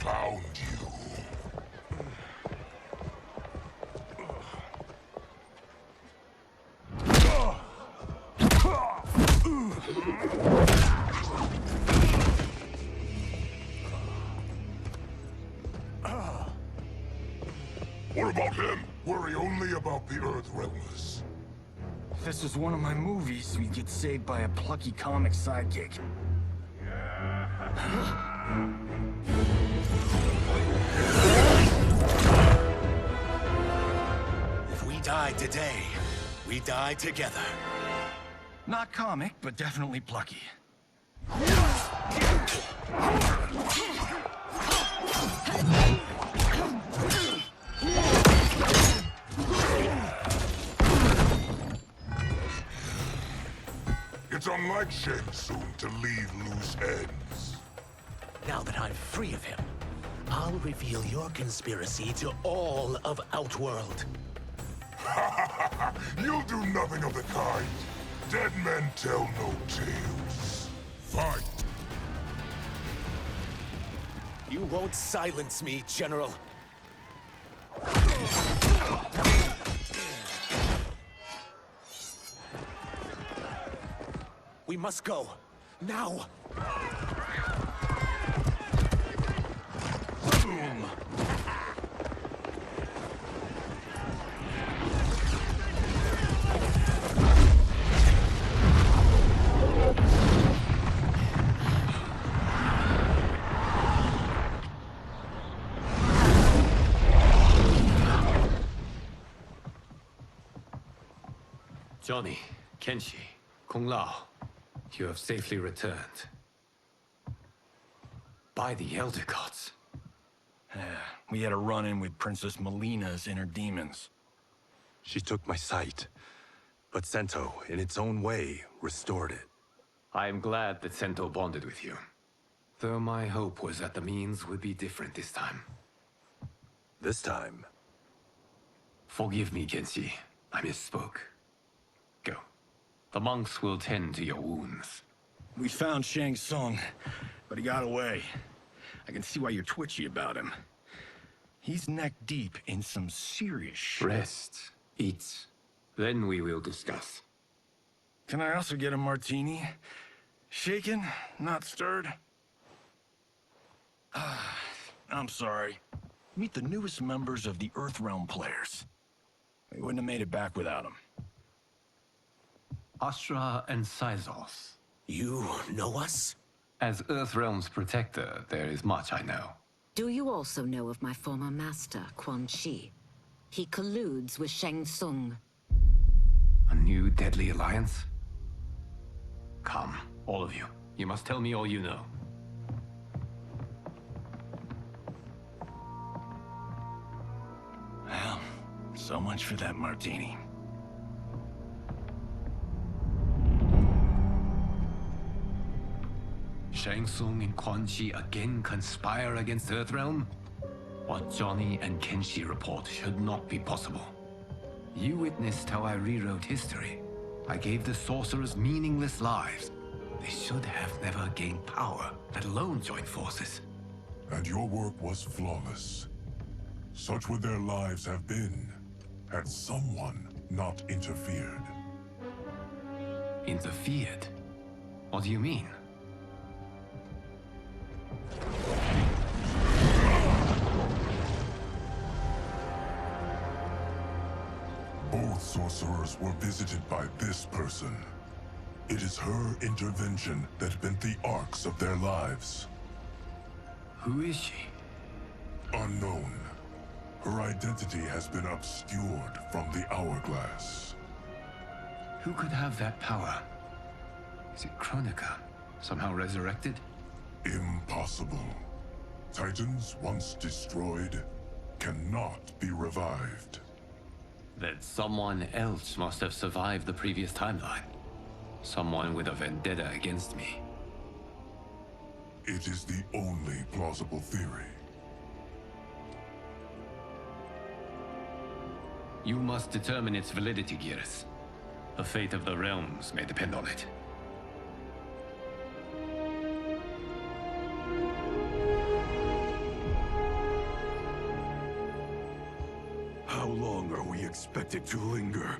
found you. What about him? Worry only about the Earthrealmers. If this was one of my movies, we'd get saved by a plucky comic sidekick. If we die today, we die together. Not comic, but definitely plucky. It's unlike Shang Tsung to leave loose ends. Now that I'm free of him, I'll reveal your conspiracy to all of Outworld. You'll do nothing of the kind. Dead men tell no tales. Fight! You won't silence me, General. We must go. Now! Boom! Johnny, Kenshi, Kung Lao, you have safely returned. By the Elder Gods. We had a run-in with Princess Melina's inner demons. She took my sight, but Sento, in its own way, restored it. I am glad that Sento bonded with you. Though my hope was that the means would be different this time. This time? Forgive me, Kenshi. I misspoke. Go. The monks will tend to your wounds. We found Shang Tsung, but he got away. I can see why you're twitchy about him. He's neck-deep in some serious shit. Rest. Eat. Then we will discuss. Can I also get a martini? Shaken, not stirred? I'm sorry. Meet the newest members of the Earthrealm players. We wouldn't have made it back without them. Astra and Syzos. You know us? As Earthrealm's protector, there is much I know. Do you also know of my former master, Quan Chi? He colludes with Shang Tsung. A new deadly alliance? Come, all of you. You must tell me all you know. Well, so much for that martini. Shang Tsung and Quan Chi again conspire against Earthrealm? What Johnny and Kenshi report should not be possible. You witnessed how I rewrote history. I gave the sorcerers meaningless lives. They should have never gained power, let alone join forces. And your work was flawless. Such would their lives have been, had someone not interfered. Interfered? What do you mean? Both sorcerers were visited by this person. It is her intervention that bent the arcs of their lives. Who is she? Unknown. Her identity has been obscured from the hourglass. Who could have that power? Is it Kronika? Somehow resurrected? Impossible. Titans once destroyed cannot be revived. Then someone else must have survived the previous timeline. Someone with a vendetta against me. It is the only plausible theory. You must determine its validity, Geras. The fate of the realms may depend on it. long are we expected to linger?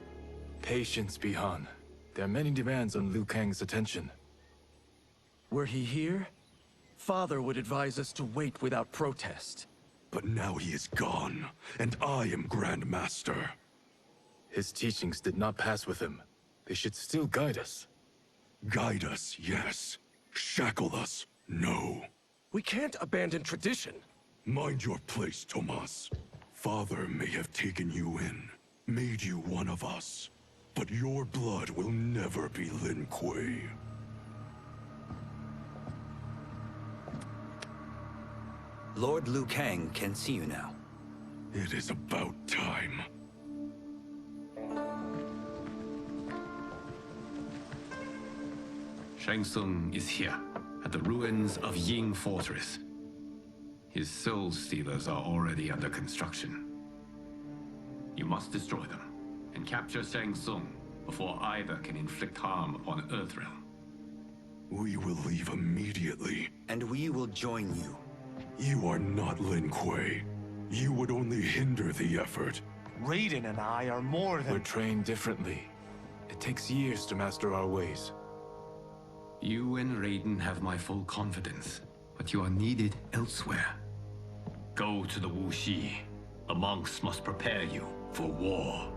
Patience, Bihan. There are many demands on Liu Kang's attention. Were he here, Father would advise us to wait without protest. But now he is gone, and I am Grand Master. His teachings did not pass with him. They should still guide us. Guide us, yes. Shackle us, no. We can't abandon tradition. Mind your place, Tomas. Father may have taken you in, made you one of us. But your blood will never be Lin Kuei. Lord Liu Kang can see you now. It is about time. Shang Tsung is here, at the ruins of Ying Fortress. His Soul Stealers are already under construction. You must destroy them, and capture Shang Tsung before either can inflict harm upon Earthrealm. We will leave immediately. And we will join you. You are not Lin Kuei. You would only hinder the effort. Raiden and I are more We're trained differently. It takes years to master our ways. You and Raiden have my full confidence, but you are needed elsewhere. Go to the Wuxi. The monks must prepare you for war.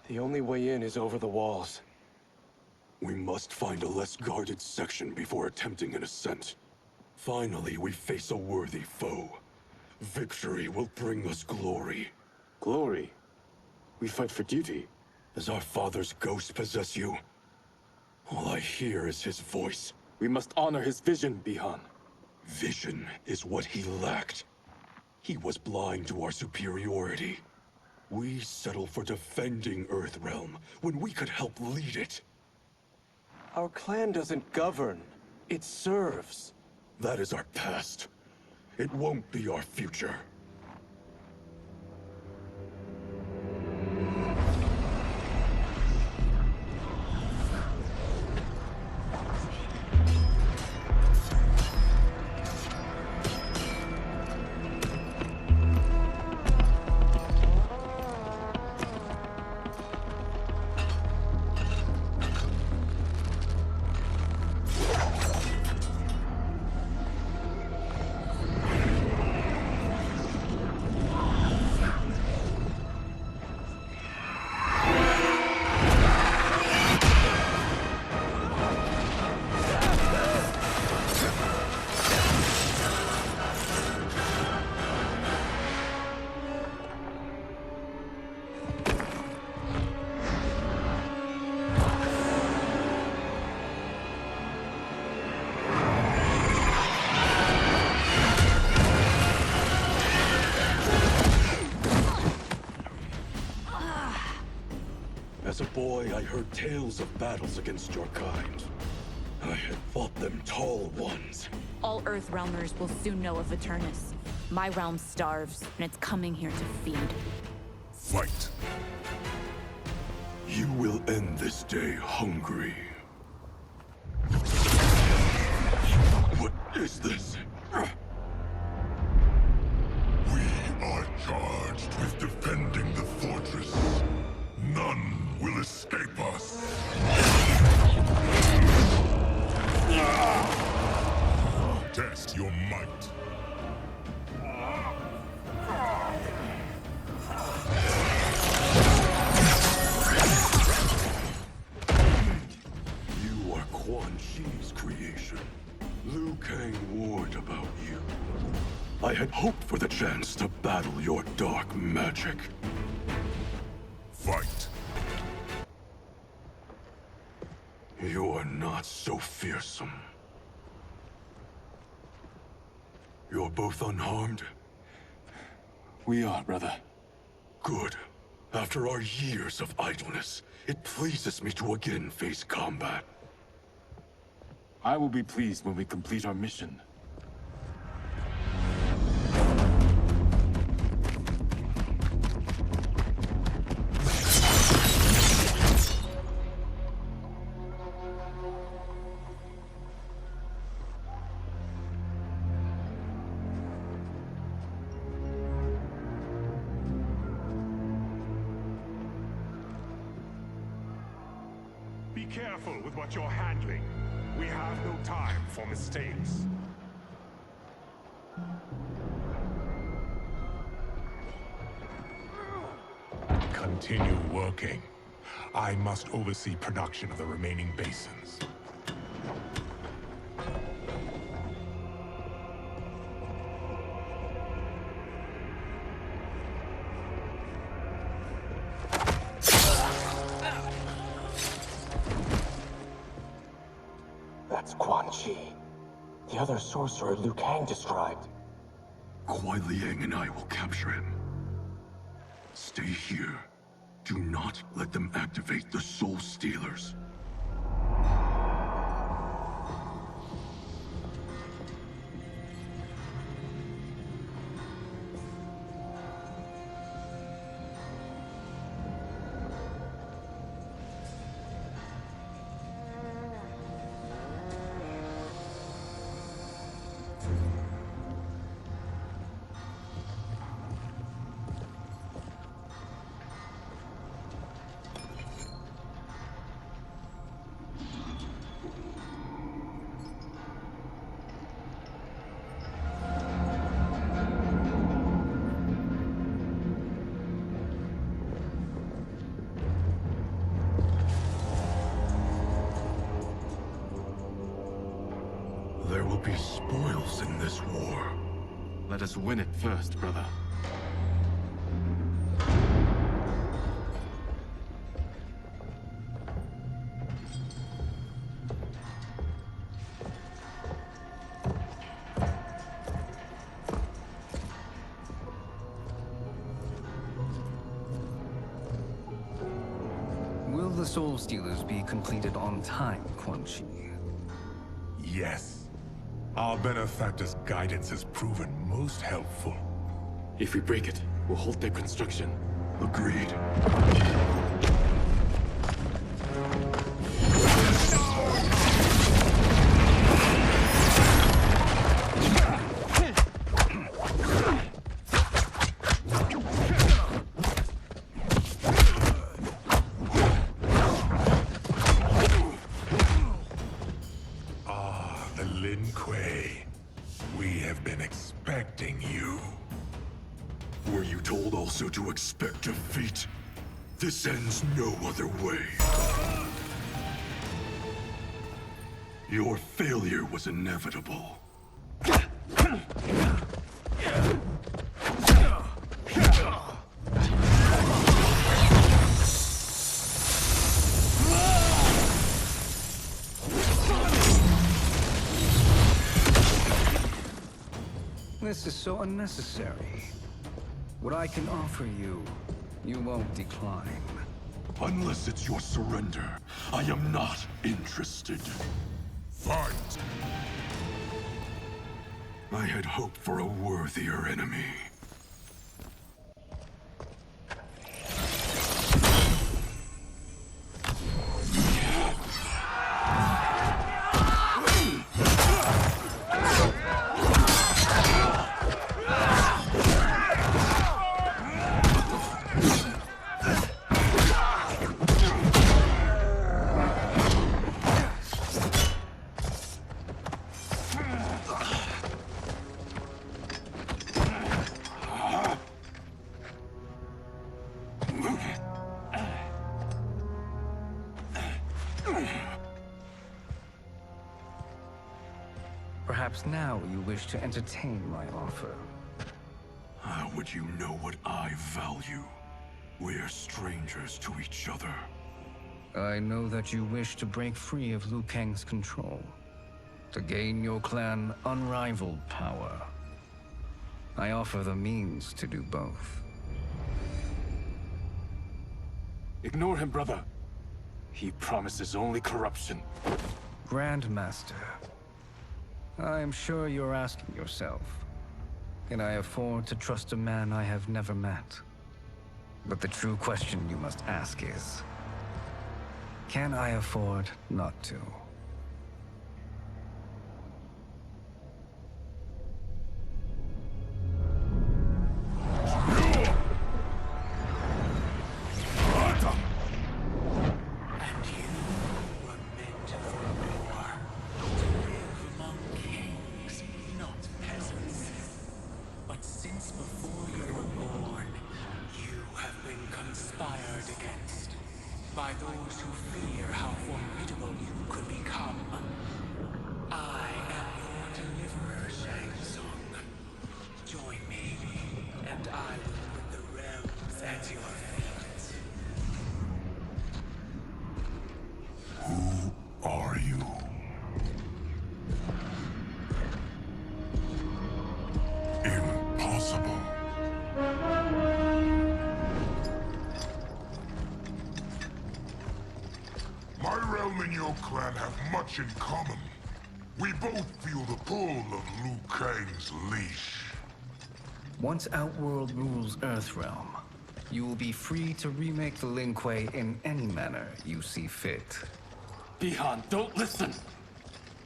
The only way in is over the walls. We must find a less guarded section before attempting an ascent. Finally, we face a worthy foe. Victory will bring us glory. Glory? We fight for duty. Does our father's ghost possess you? All I hear is his voice. We must honor his vision, Bihan. Vision is what he lacked. He was blind to our superiority. We settle for defending Earthrealm when we could help lead it. Our clan doesn't govern. It serves. That is our past. It won't be our future. As a boy, I heard tales of battles against your kind. I had fought them tall ones. All Earthrealmers will soon know of Eternus. My realm starves, and it's coming here to feed. Fight! You will end this day hungry. What is this? We are charged with defending the fortress. None will escape us. Test your might. You are Quan Chi's creation. Liu Kang warned about you. I had hoped for the chance to battle your dark magic. Fight. You are not so fearsome. You're both unharmed? We are, brother. Good. After our years of idleness, it pleases me to again face combat. I will be pleased when we complete our mission. Be careful with what you're handling. We have no time for mistakes. Continue working. I must oversee production of the remaining basins. That's Quan Chi. The other sorcerer Liu Kang described. Kuai Liang and I will capture him. Stay here. Do not let them activate the Soul Stealers. There will be spoils in this war. Let us win it first, brother. Will the Soul Stealers be completed on time, Quan Chi? Yes. Our benefactor's guidance has proven most helpful. If we break it, we'll halt their construction. Agreed. We have been expecting you. Were you told also to expect defeat? This ends no other way. Your failure was inevitable. This is so unnecessary. What I can offer you, you won't decline. Unless it's your surrender, I am not interested. Fight! I had hoped for a worthier enemy. Perhaps now you wish to entertain my offer. How would you know what I value? We're strangers to each other. I know that you wish to break free of Liu Kang's control, to gain your clan unrivaled power. I offer the means to do both. Ignore him, brother. He promises only corruption. Grandmaster, I am sure you're asking yourself, can I afford to trust a man I have never met? But the true question you must ask is, can I afford not to? conspired against by those who fear how formidable you could become. I am your deliverer, Shang Tsung. Join me, and I will put the realms at your feet. Who are you? Impossible. My realm and your clan have much in common. We both feel the pull of Liu Kang's leash. Once Outworld rules Earthrealm, you will be free to remake the Lin Kuei in any manner you see fit. Bihan, don't listen!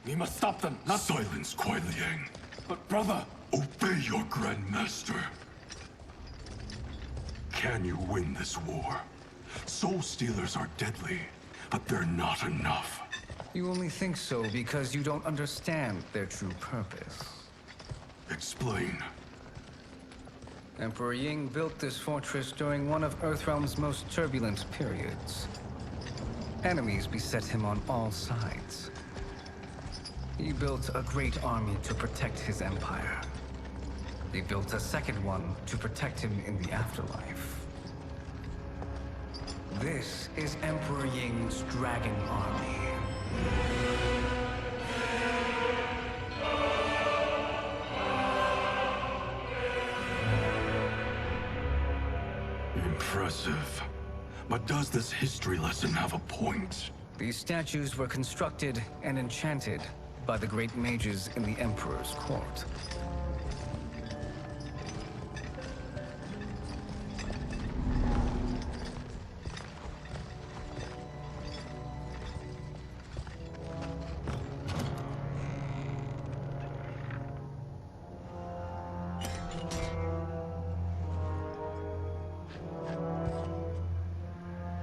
We must stop them, not— Silence, Kuai Liang. But brother— Obey your Grandmaster. Can you win this war? Soul Stealers are deadly, but they're not enough. You only think so because you don't understand their true purpose. Explain. Emperor Ying built this fortress during one of Earthrealm's most turbulent periods. Enemies beset him on all sides. He built a great army to protect his empire. He built a second one to protect him in the afterlife. This is Emperor Ying's Dragon Army. Impressive. But does this history lesson have a point? These statues were constructed and enchanted by the great mages in the Emperor's court.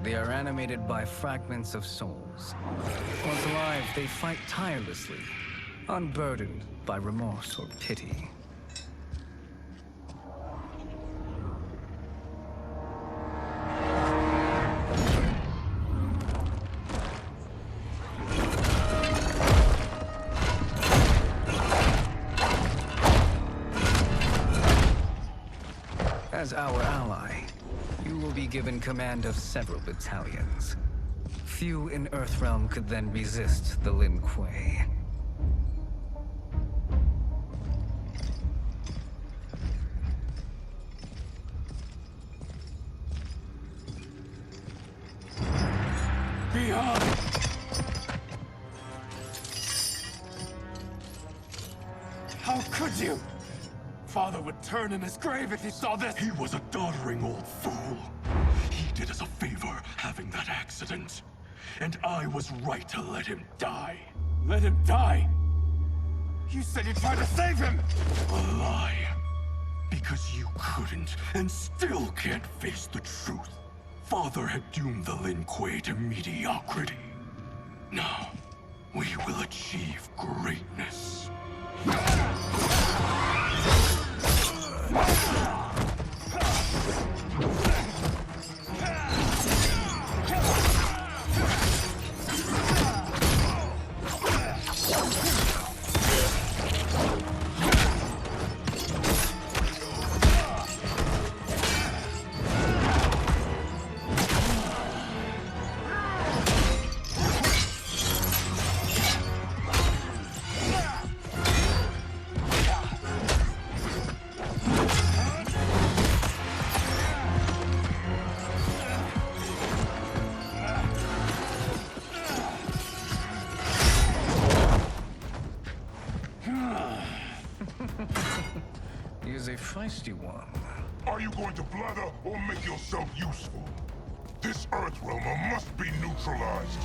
They are animated by fragments of souls. Once alive, they fight tirelessly, unburdened by remorse or pity. As our ally, you will be given command of several battalions. Few in Earthrealm could then resist the Lin Kuei. Bihan! How could you? Father would turn in his grave if he saw this! He was a doddering old fool. He did us a favor having that accident. And I was right to let him die. Let him die? You said you tried to save him! A lie. Because you couldn't, and still can't face the truth. Father had doomed the Lin Kuei to mediocrity. Now, we will achieve greatness. He is a feisty one. Are you going to blather or make yourself useful? This Earthrealmer must be neutralized.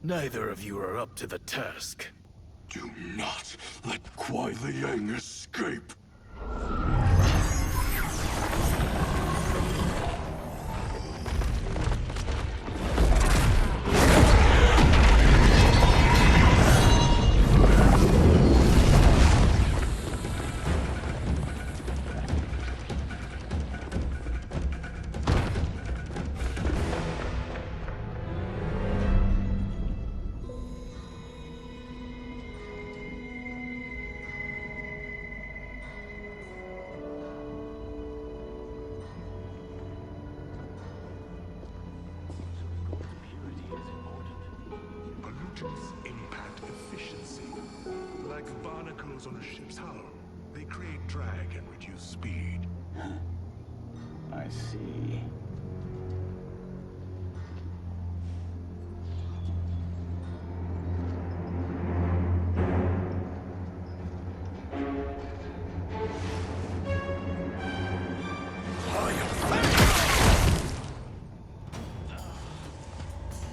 Neither of you are up to the task. Do not let Kuai Liang escape. powers on a ship's hull. They create drag and reduce speed. I see.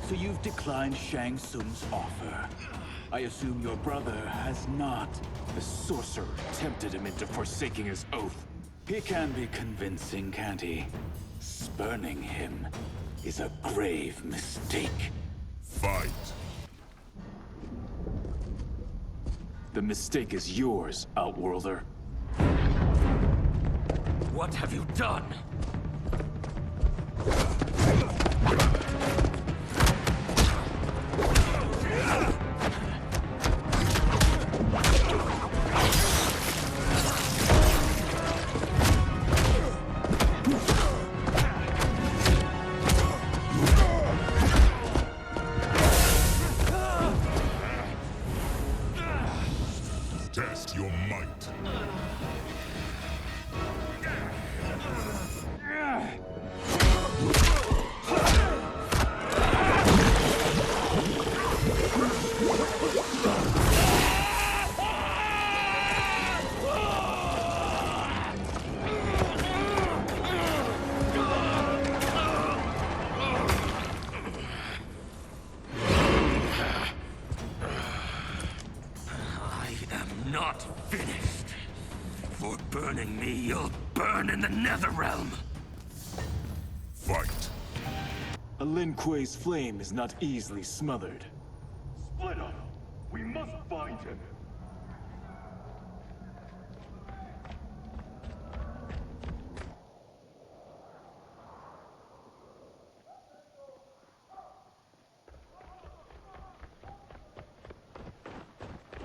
So you've declined Shang Tsung's offer. I assume your brother has not. The sorcerer tempted him into forsaking his oath. He can be convincing, can't he? Spurning him is a grave mistake. Fight! The mistake is yours, Outworlder. What have you done? Test your might. Not finished. For burning me, you'll burn in the Netherrealm. Fight! A Lin Kuei's flame is not easily smothered. Split up! We must find him!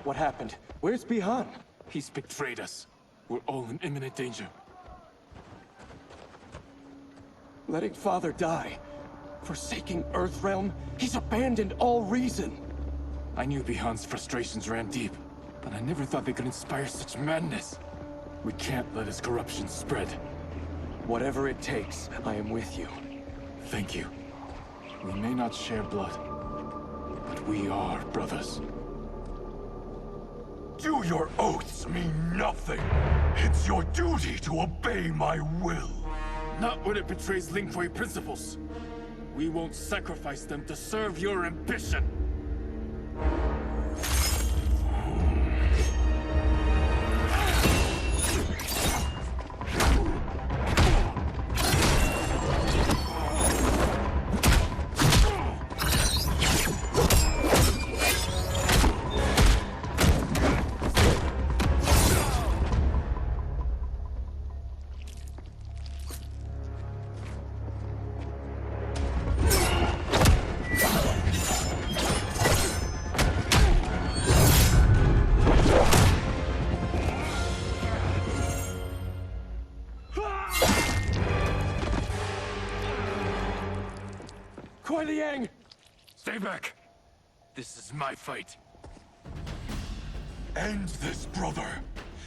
What happened? Where's Bihan? He's betrayed us. We're all in imminent danger. Letting Father die. Forsaking Earthrealm. He's abandoned all reason. I knew Bihan's frustrations ran deep, but I never thought they could inspire such madness. We can't let his corruption spread. Whatever it takes, I am with you. Thank you. We may not share blood, but we are brothers. Do your oaths mean nothing? It's your duty to obey my will. Not when it betrays Lin Kuei principles. We won't sacrifice them to serve your ambition. Kuei Liang! Stay back. This is my fight. End this, brother.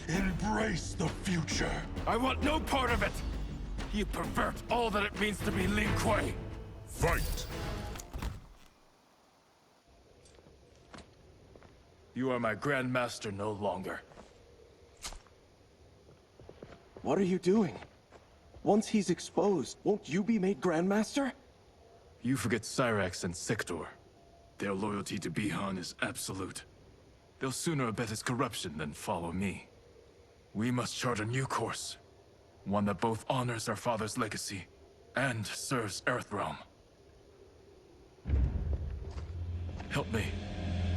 Embrace the future. I want no part of it. You pervert all that it means to be Lin Kuei. Fight! You are my Grandmaster no longer. What are you doing? Once he's exposed, won't you be made Grandmaster? You forget Cyrax and Sector. Their loyalty to Bihan is absolute. They'll sooner abet his corruption than follow me. We must chart a new course. One that both honors our father's legacy and serves Earthrealm. Help me.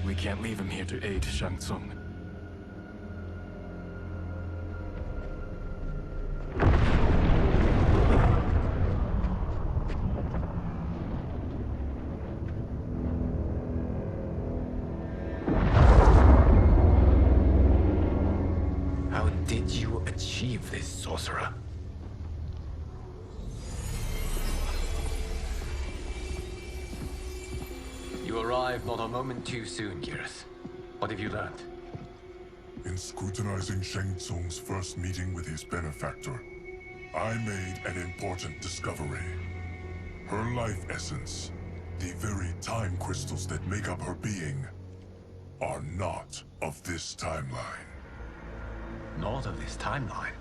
We can't leave him here to aid Shang Tsung. How did you achieve this, sorcerer? You arrived not a moment too soon, Kirith. What have you learned? In scrutinizing Shang Tsung's first meeting with his benefactor, I made an important discovery. Her life essence, the very time crystals that make up her being, are not of this timeline. Not of this timeline?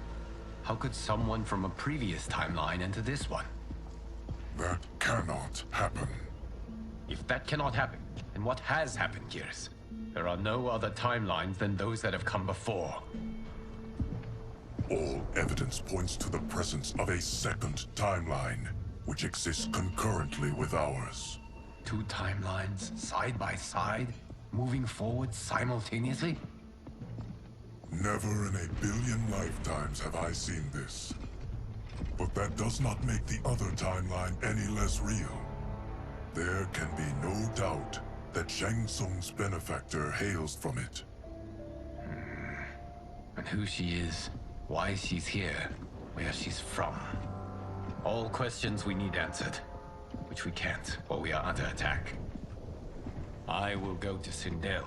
How could someone from a previous timeline enter this one? That cannot happen. If that cannot happen, then what has happened, Gears? There are no other timelines than those that have come before. All evidence points to the presence of a second timeline, which exists concurrently with ours. Two timelines, side by side, moving forward simultaneously? Never in a billion lifetimes have I seen this. But that does not make the other timeline any less real. There can be no doubt that Shang Tsung's benefactor hails from it. And who she is, why she's here, where she's from. All questions we need answered, which we can't while we are under attack. I will go to Sindel,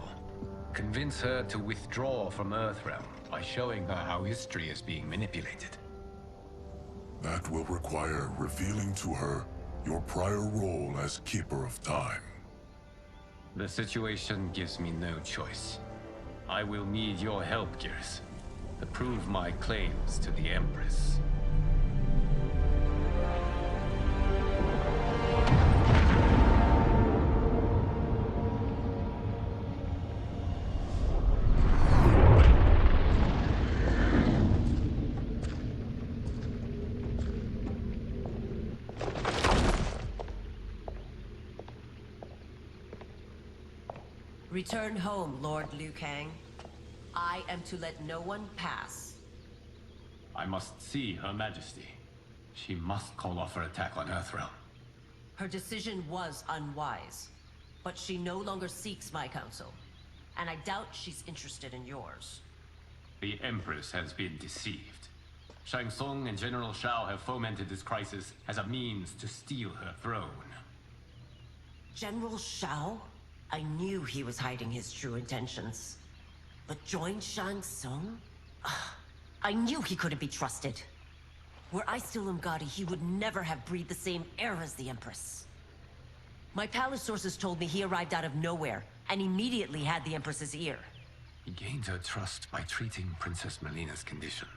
convince her to withdraw from Earthrealm by showing her how history is being manipulated. That will require revealing to her your prior role as Keeper of Time. The situation gives me no choice. I will need your help, Gears, to prove my claims to the Empress. Return home, Lord Liu Kang. I am to let no one pass. I must see Her Majesty. She must call off her attack on Earthrealm. Her decision was unwise, but she no longer seeks my counsel, and I doubt she's interested in yours. The Empress has been deceived. Shang Tsung and General Shao have fomented this crisis as a means to steal her throne. General Shao? I knew he was hiding his true intentions. But join Shang Tsung? I knew he couldn't be trusted. Were I still Umgadi, he would never have breathed the same air as the Empress. My palace sources told me he arrived out of nowhere, and immediately had the Empress's ear. He gained her trust by treating Princess Melina's condition.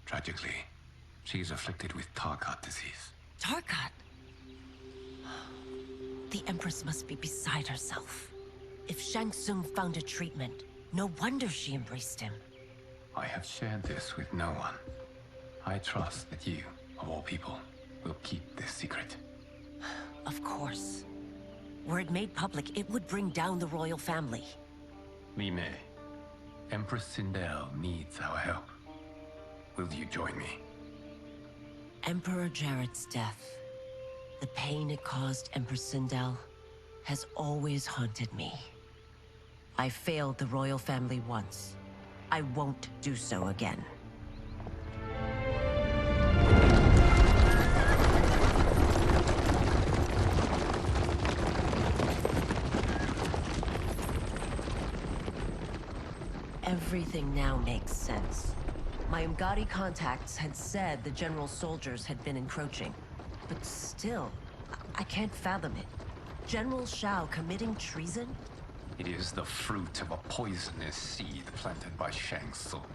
Tragically, she is afflicted with Tarkat disease. Tarkat? The Empress must be beside herself. If Shang Tsung found a treatment, no wonder she embraced him. I have shared this with no one. I trust that you, of all people, will keep this secret. Of course. Were it made public, it would bring down the royal family. Li Mei, Empress Sindel needs our help. Will you join me? Emperor Jarrett's death, the pain it caused Empress Sindel, has always haunted me. I failed the royal family once. I won't do so again. Everything now makes sense. My Umgadi contacts had said the general soldiers had been encroaching. But still, I can't fathom it. General Shao committing treason? It is the fruit of a poisonous seed planted by Shang Tsung.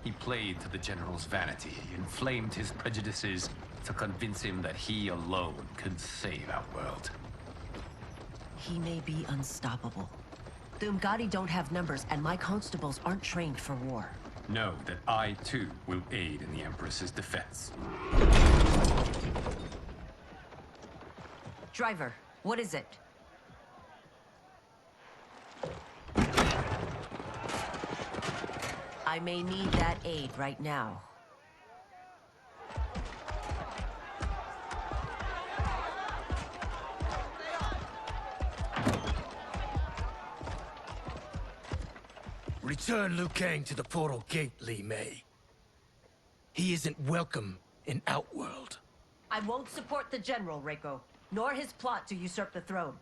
He played to the general's vanity, inflamed his prejudices to convince him that he alone could save our world. He may be unstoppable. The Umgadi don't have numbers, and my constables aren't trained for war. Know that I, too, will aid in the Empress's defense. Driver, what is it? I may need that aid right now. Return Liu Kang to the portal gate, Li Mei. He isn't welcome in Outworld. I won't support the General, Reiko, nor his plot to usurp the throne.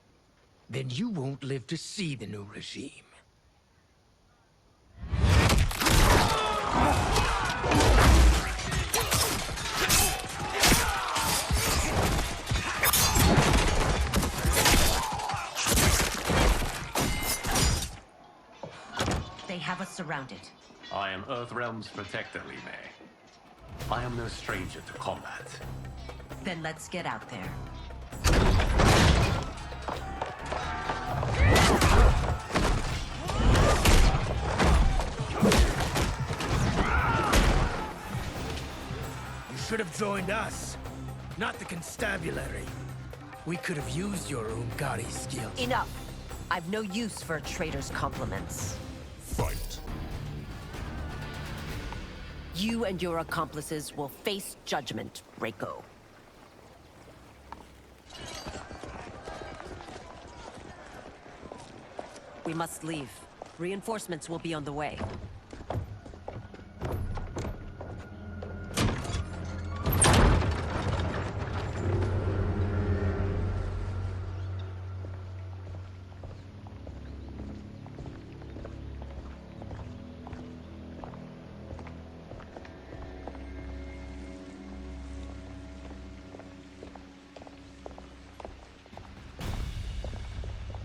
Then you won't live to see the new regime. have us surrounded. I am Earthrealm's protector, Li Mei. I am no stranger to combat. Then let's get out there. You should have joined us, not the constabulary. We could have used your Umgadi skills. Enough! I've no use for a traitor's compliments. Fight. You and your accomplices will face judgment, Reiko. We must leave. Reinforcements will be on the way.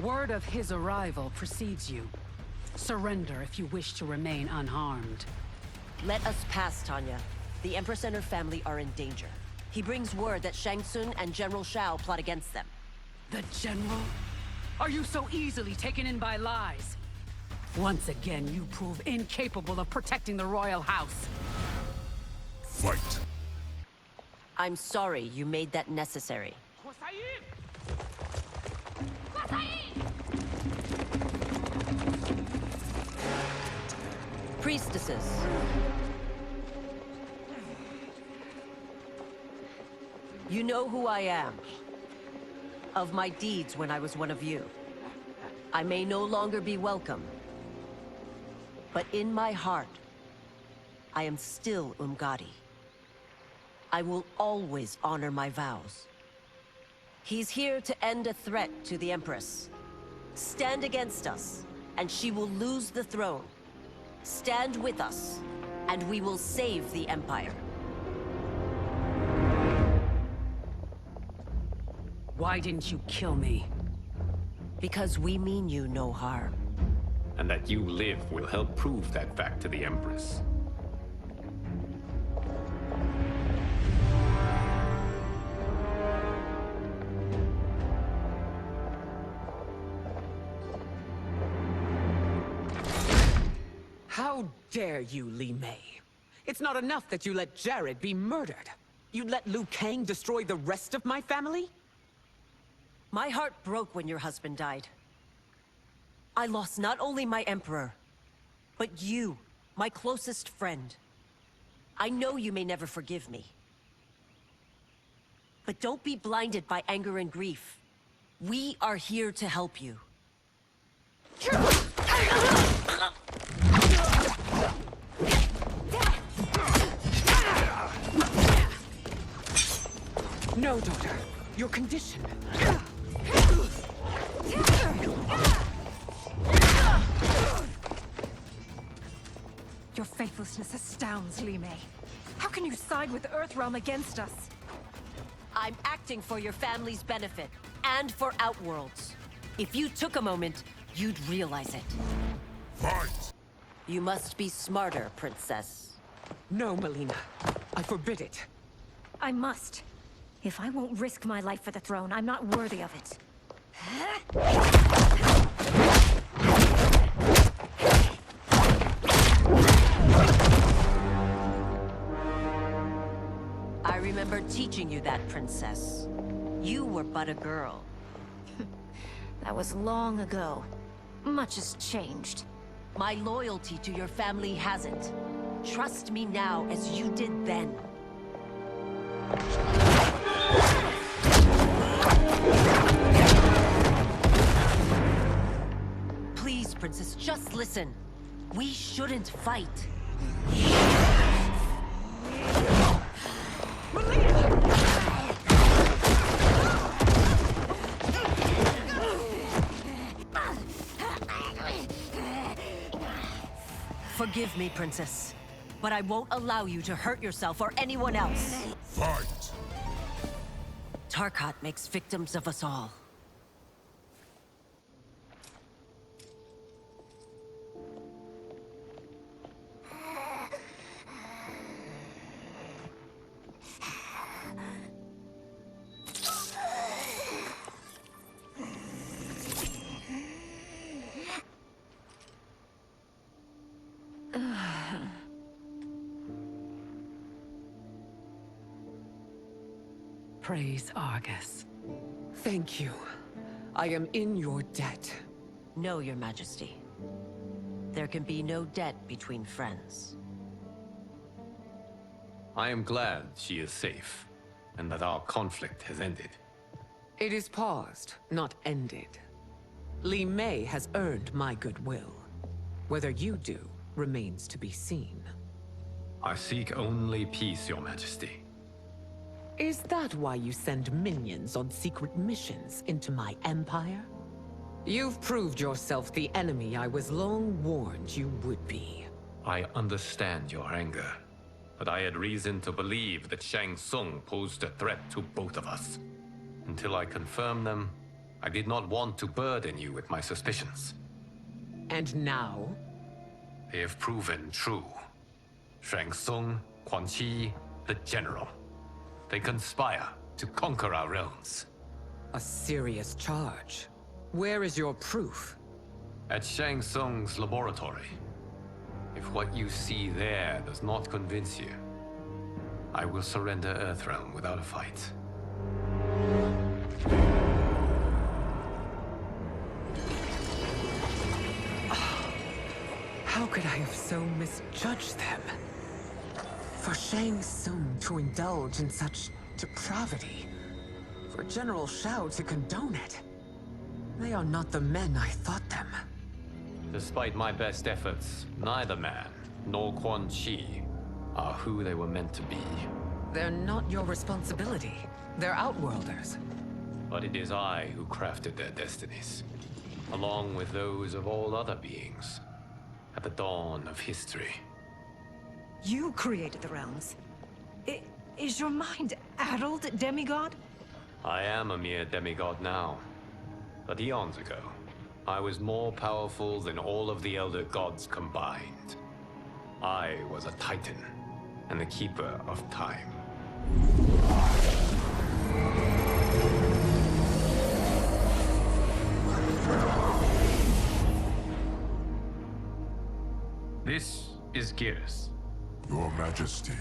Word of his arrival precedes you. Surrender if you wish to remain unharmed. Let us pass, Tanya. The Empress and her family are in danger. He brings word that Shang Tsung and General Shao plot against them. The General? Are you so easily taken in by lies? Once again, you prove incapable of protecting the royal house. Fight. I'm sorry you made that necessary. Priestesses. You know who I am. Of my deeds when I was one of you. I may no longer be welcome. But in my heart, I am still Umgadi. I will always honor my vows. He's here to end a threat to the Empress. Stand against us, and she will lose the throne. Stand with us, and we will save the Empire. Why didn't you kill me? Because we mean you no harm. And that you live will help prove that fact to the Empress. How dare you, Li Mei? It's not enough that you let Jared be murdered. You'd let Liu Kang destroy the rest of my family? My heart broke when your husband died. I lost not only my Emperor, but you, my closest friend. I know you may never forgive me. But don't be blinded by anger and grief. We are here to help you. No, daughter. Your condition. Your faithlessness astounds, Li Mei. How can you side with Earthrealm against us? I'm acting for your family's benefit, and for Outworld's. If you took a moment, you'd realize it. Fight! You must be smarter, Princess. No, Melina. I forbid it. I must. If I won't risk my life for the throne, I'm not worthy of it. I remember teaching you that, Princess. You were but a girl. That was long ago. Much has changed. My loyalty to your family hasn't. Trust me now as you did then. Please, Princess, just listen. We shouldn't fight. Forgive me, Princess, but I won't allow you to hurt yourself or anyone else. Fight! Tarkat makes victims of us all. Praise Argus. Thank you. I am in your debt. No, Your Majesty. There can be no debt between friends. I am glad she is safe, and that our conflict has ended. It is paused, not ended. Li Mei has earned my goodwill. Whether you do remains to be seen. I seek only peace, Your Majesty. Is that why you send minions on secret missions into my empire? You've proved yourself the enemy I was long warned you would be. I understand your anger, but I had reason to believe that Shang Tsung posed a threat to both of us. Until I confirmed them, I did not want to burden you with my suspicions. And now? They have proven true. Shang Tsung, Quan Chi, the General. They conspire to conquer our realms. A serious charge. Where is your proof? At Shang Tsung's laboratory. If what you see there does not convince you, I will surrender Earthrealm without a fight. How could I have so misjudged them? For Shang Tsung to indulge in such depravity, for General Shao to condone it, they are not the men I thought them. Despite my best efforts, neither man nor Quan Chi are who they were meant to be. They're not your responsibility. They're Outworlders. But it is I who crafted their destinies, along with those of all other beings, at the dawn of history. You created the realms. Is your mind addled, demigod? I am a mere demigod now. But eons ago, I was more powerful than all of the Elder Gods combined. I was a Titan, and the Keeper of Time. This is Geras. Your Majesty.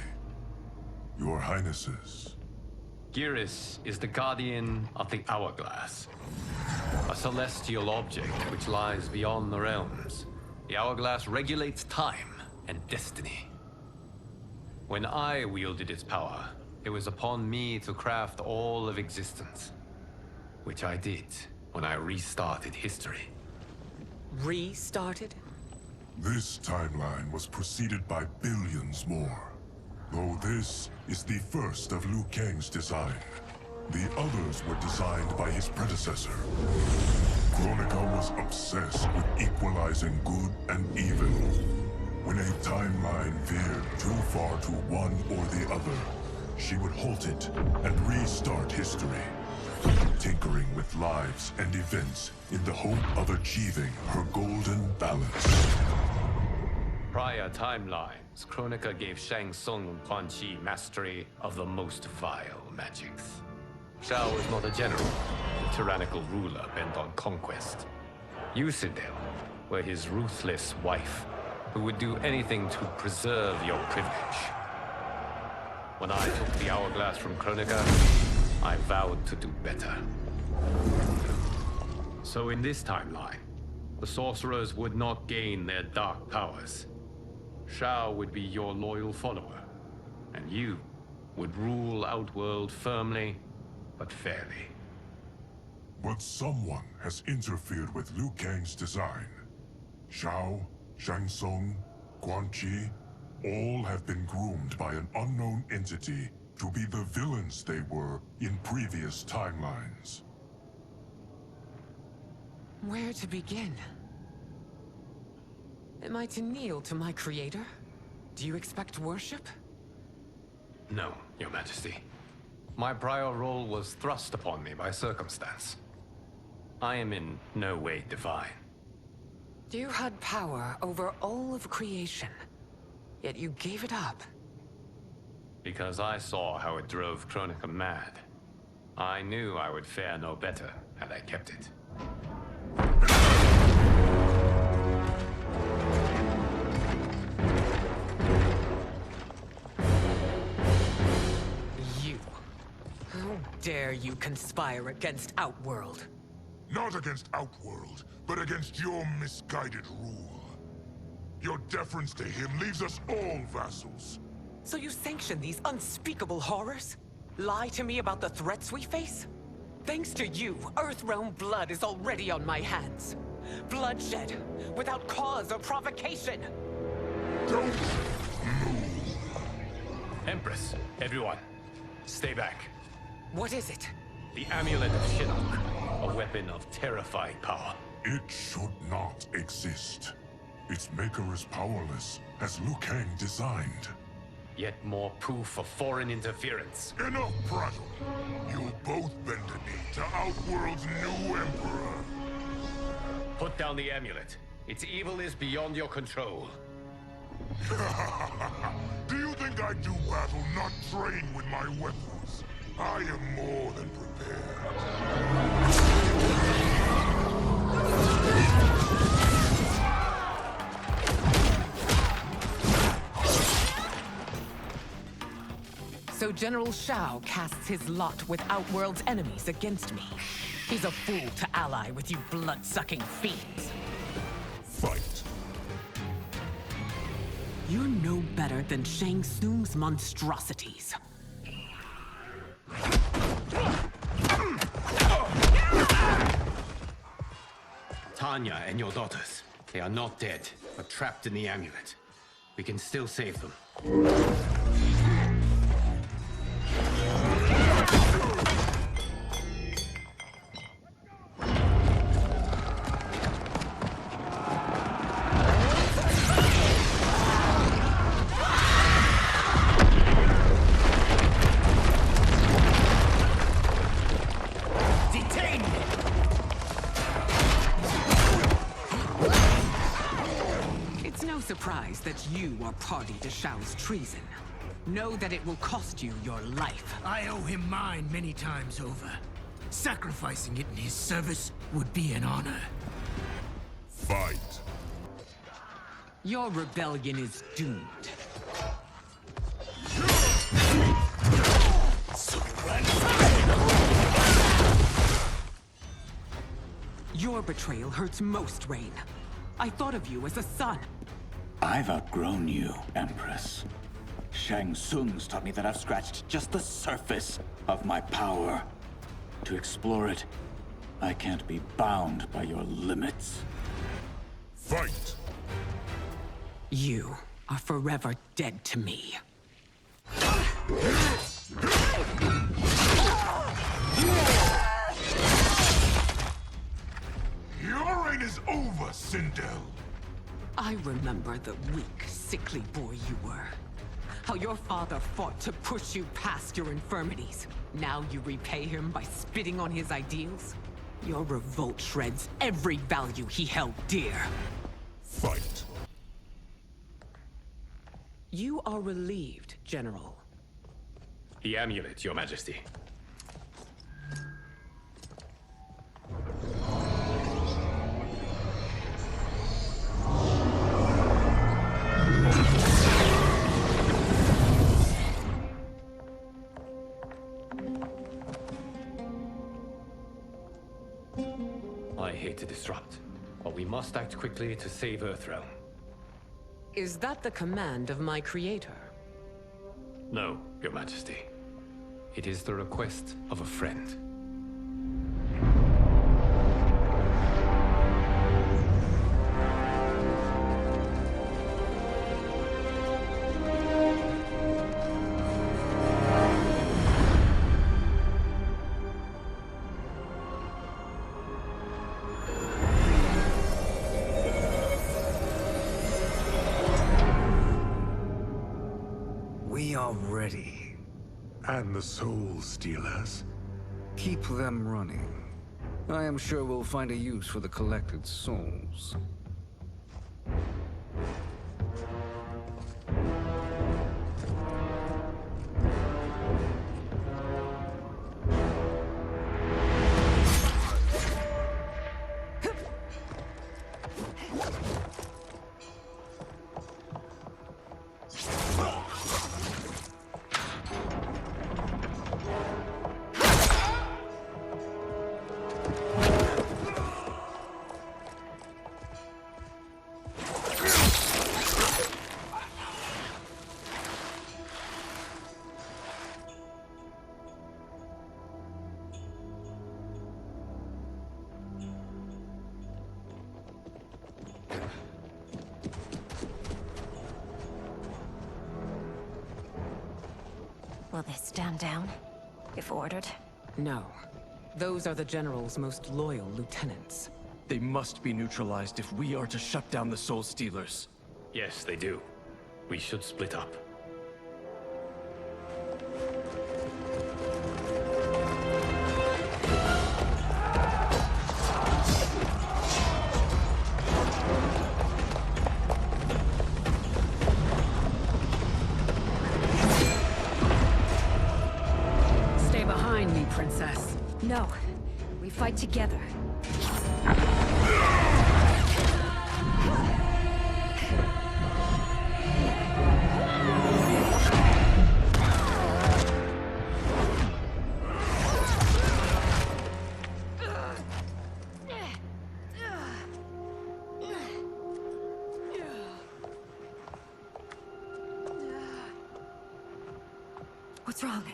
Your Highnesses. Geras is the guardian of the Hourglass. A celestial object which lies beyond the realms. The Hourglass regulates time and destiny. When I wielded its power, it was upon me to craft all of existence. Which I did when I restarted history. Restarted? This timeline was preceded by billions more. Though this is the first of Liu Kang's design. The others were designed by his predecessor. Kronika was obsessed with equalizing good and evil. When a timeline veered too far to one or the other, she would halt it and restart history, tinkering with lives and events in the hope of achieving her golden balance. Prior timelines, Kronika gave Shang Tsung and Quan Chi mastery of the most vile magics. Shao was not a general, a tyrannical ruler bent on conquest. You, Sindel, were his ruthless wife, who would do anything to preserve your privilege. When I took the Hourglass from Kronika, I vowed to do better. So in this timeline, the sorcerers would not gain their dark powers. Shao would be your loyal follower, and you would rule Outworld firmly, but fairly. But someone has interfered with Liu Kang's design. Shao, Shang Tsung, Quan Chi, all have been groomed by an unknown entity to be the villains they were in previous timelines. Where to begin? Am I to kneel to my creator? Do you expect worship? No, Your Majesty. My prior role was thrust upon me by circumstance. I am in no way divine. You had power over all of creation, yet you gave it up. Because I saw how it drove Kronika mad. I knew I would fare no better had I kept it. You. How dare you conspire against Outworld? Not against Outworld, but against your misguided rule. Your deference to him leaves us all vassals. So you sanction these unspeakable horrors? Lie to me about the threats we face? Thanks to you, Earthrealm blood is already on my hands. Bloodshed, without cause or provocation. Don't move. Empress, everyone, stay back. What is it? The Amulet of Shinnok, a weapon of terrifying power. It should not exist. Its maker is powerless, as Liu Kang designed. Yet more proof of foreign interference. Enough prattle. You'll both bend a knee to Outworld's new emperor. Put down the amulet. Its evil is beyond your control. Do you think I do battle not trained with my weapons? I am more than prepared. So General Shao casts his lot with Outworld's enemies against me. He's a fool to ally with you blood-sucking fiends. Fight. You're no better than Shang Tsung's monstrosities. Tanya and your daughters, they are not dead, but trapped in the amulet. We can still save them. Surprised that you are party to Shao's treason. Know that it will cost you your life. I owe him mine many times over. Sacrificing it in his service would be an honor. Fight. Your rebellion is doomed. Your betrayal hurts most, Rain. I thought of you as a son. I've outgrown you, Empress. Shang Tsung's taught me that I've scratched just the surface of my power. To explore it, I can't be bound by your limits. Fight! You are forever dead to me. Your reign is over, Sindel. I remember the weak, sickly boy you were. How your father fought to push you past your infirmities. Now you repay him by spitting on his ideals? Your revolt shreds every value he held dear. Fight. You are relieved, General. The amulet, Your Majesty. I hate to disrupt, but we must act quickly to save Earthrealm. Is that the command of my creator? No, Your Majesty. It is the request of a friend. We are ready. And the Soul Stealers? Keep them running. I am sure we'll find a use for the collected souls. Will they stand down, if ordered? No. Those are the General's most loyal lieutenants. They must be neutralized if we are to shut down the Soul Stealers. Yes, they do. We should split up. Stay behind me, Princess. No. We fight together. What's wrong?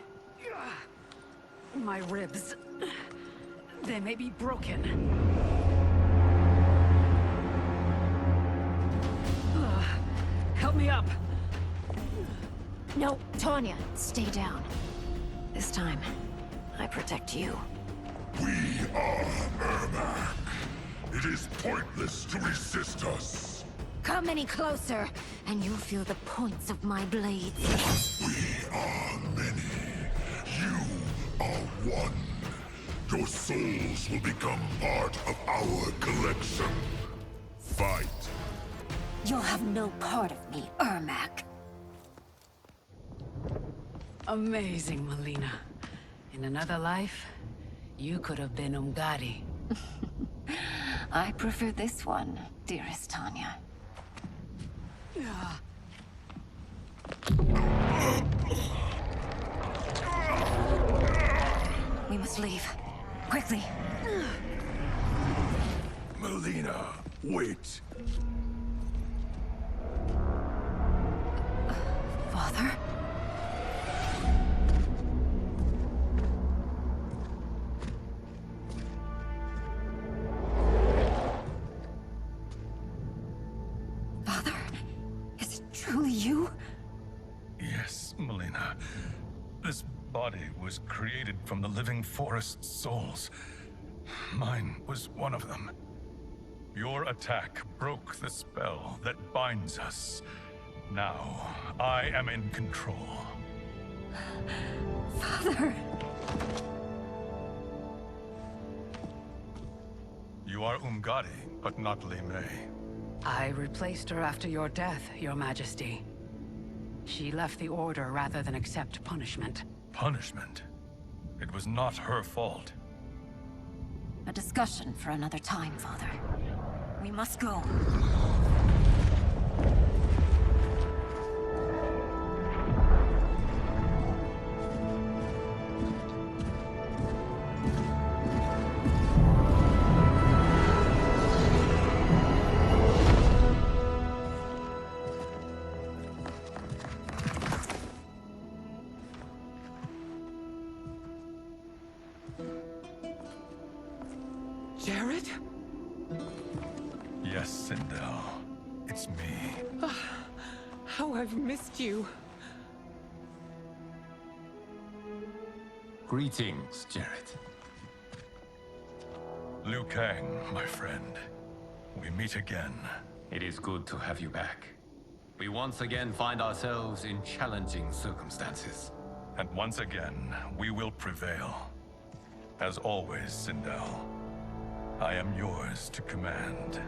My ribs. They may be broken. Help me up. No, Tanya, stay down. This time, I protect you. We are Ermac. It is pointless to resist us. Come any closer, and you'll feel the points of my blades. We are many. You are one. Your souls will become part of our collection. Fight. You'll have no part of me, Ermac. Amazing, Melina. In another life, you could have been Umgadi. I prefer this one, dearest Tanya. We must leave. Quickly. Melina, wait. Father? Father? Is it truly you? Yes, Melina. This body was created from the living forest souls. Mine was one of them. Your attack broke the spell that binds us. Now, I am in control. Father! You are Umgadi, but not Li Mei. I replaced her after your death, Your Majesty. She left the Order rather than accept punishment. Punishment? It was not her fault. A discussion for another time, Father. We must go. Jared? Yes, Sindel. It's me. How I've missed you. Greetings, Jared. Liu Kang, my friend. We meet again. It is good to have you back. We once again find ourselves in challenging circumstances. And once again, we will prevail. As always, Sindel, I am yours to command.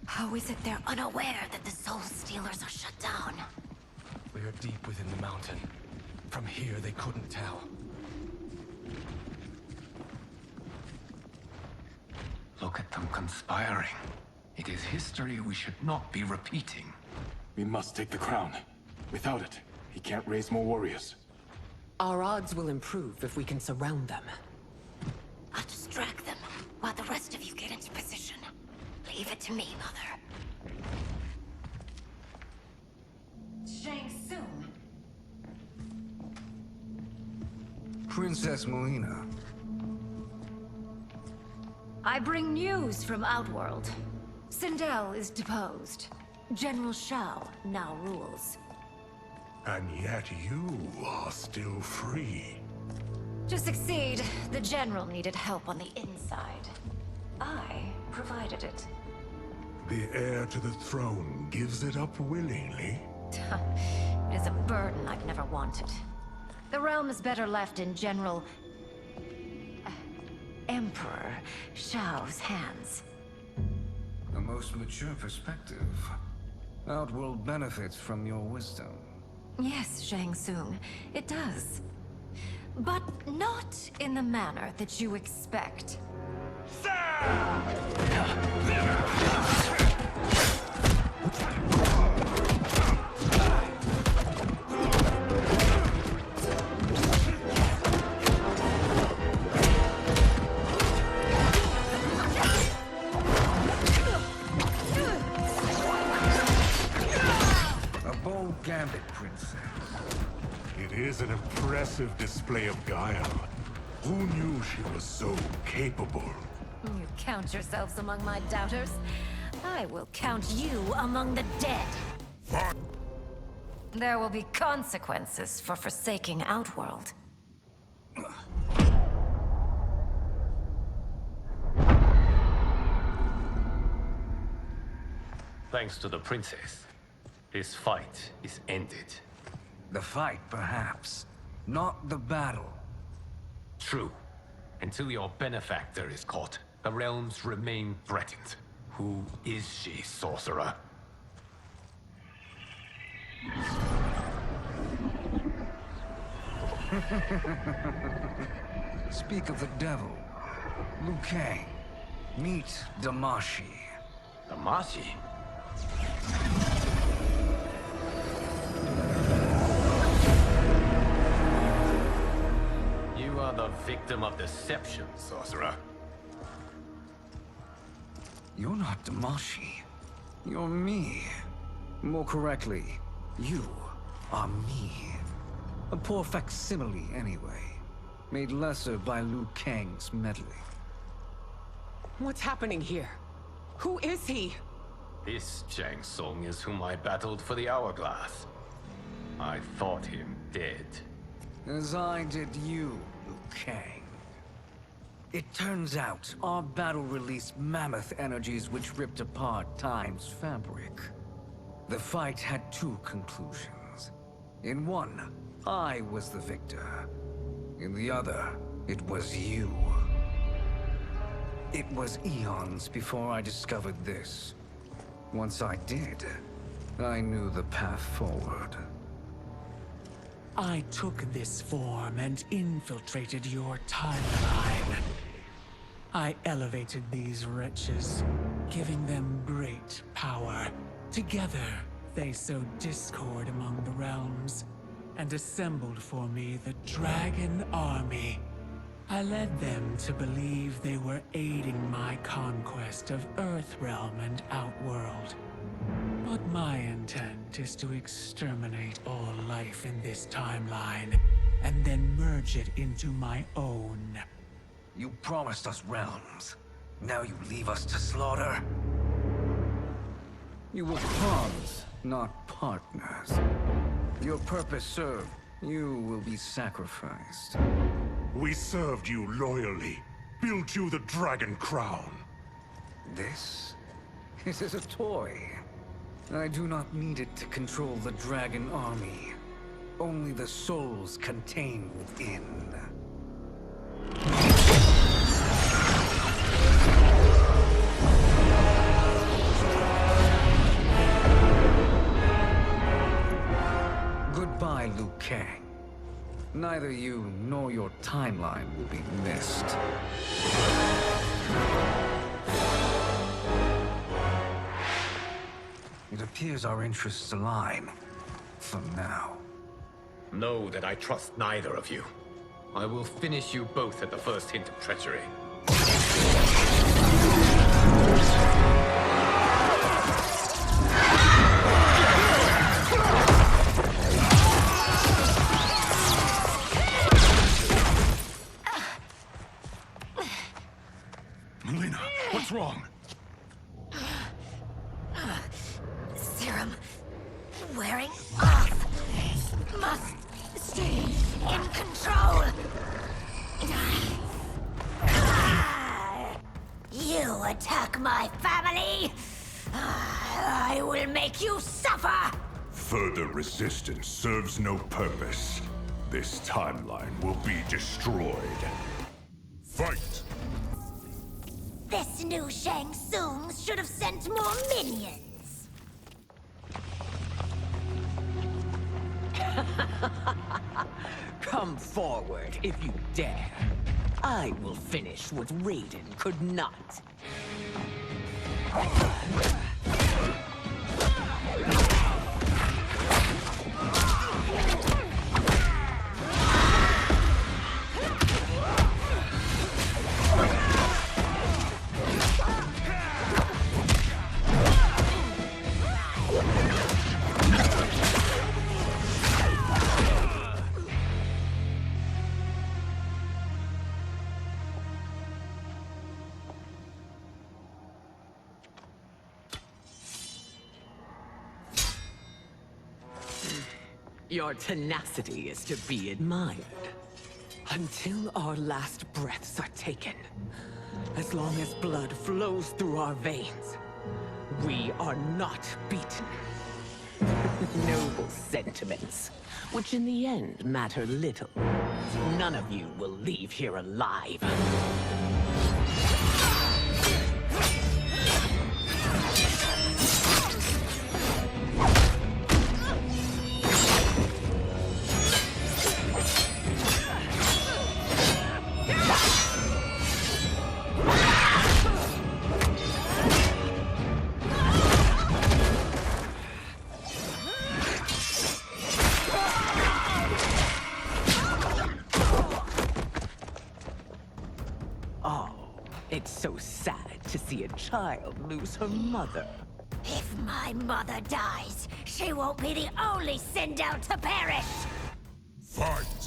How is it they're unaware that the Soul Stealers are shut down? We are deep within the mountain. From here, they couldn't tell. Look at them conspiring. It is history we should not be repeating. We must take the crown. Without it, he can't raise more warriors. Our odds will improve if we can surround them. I'll distract them while the rest of you get into position. Lead Leave it to me, Mother. Shang Tsung. Princess Melina. I bring news from Outworld. Sindel is deposed. General Shao now rules. And yet you are still free. To succeed, the General needed help on the inside. I provided it. The heir to the throne gives it up willingly. It is a burden I've never wanted. The realm is better left in General... Emperor Shao's hands. A most mature perspective. Outworld benefits from your wisdom. Yes, Shang Tsung, it does. But not in the manner that you expect. A bold gambit, Princess. It is an impressive display of guile. Who knew she was so capable? You count yourselves among my doubters. I will count you among the dead. There will be consequences for forsaking Outworld. Thanks to the princess, this fight is ended. The fight, perhaps. Not the battle. True. Until your benefactor is caught, the realms remain threatened. Who is she, sorcerer? Speak of the devil. Liu Kang. Meet Damashi. Damashi? You are the victim of deception, sorcerer. You're not Damashi. You're me. More correctly, you are me. A poor facsimile, anyway. Made lesser by Liu Kang's meddling. What's happening here? Who is he? This Shang Tsung is whom I battled for the Hourglass. I thought him dead. As I did you, Liu Kang. It turns out our battle released mammoth energies which ripped apart time's fabric. The fight had two conclusions. In one, I was the victor. In the other, it was you. It was eons before I discovered this. Once I did, I knew the path forward. I took this form and infiltrated your timeline. I elevated these wretches, giving them great power. Together, they sowed discord among the realms, and assembled for me the Dragon Army. I led them to believe they were aiding my conquest of Earthrealm and Outworld. But my intent is to exterminate all life in this timeline, and then merge it into my own. You promised us realms. Now you leave us to slaughter? You were pawns, not partners. Your purpose served. You will be sacrificed. We served you loyally, built you the Dragon Crown. This is a toy. I do not need it to control the Dragon Army. Only the souls contained within. Goodbye, Liu Kang. Neither you nor your timeline will be missed. It appears our interests align. For now. Know that I trust neither of you. I will finish you both at the first hint of treachery. from wearing off. Must stay in control. You attack my family, I will make you suffer! Further resistance serves no purpose. This timeline will be destroyed. Fight! This new Shang Tsung should have sent more minions. Come forward if you dare. I will finish what Raiden could not. Your tenacity is to be admired. Until our last breaths are taken, as long as blood flows through our veins, we are not beaten. Noble sentiments, which in the end matter little. None of you will leave here alive. It's so sad to see a child lose her mother. If my mother dies, she won't be the only Sindel to perish! Fight!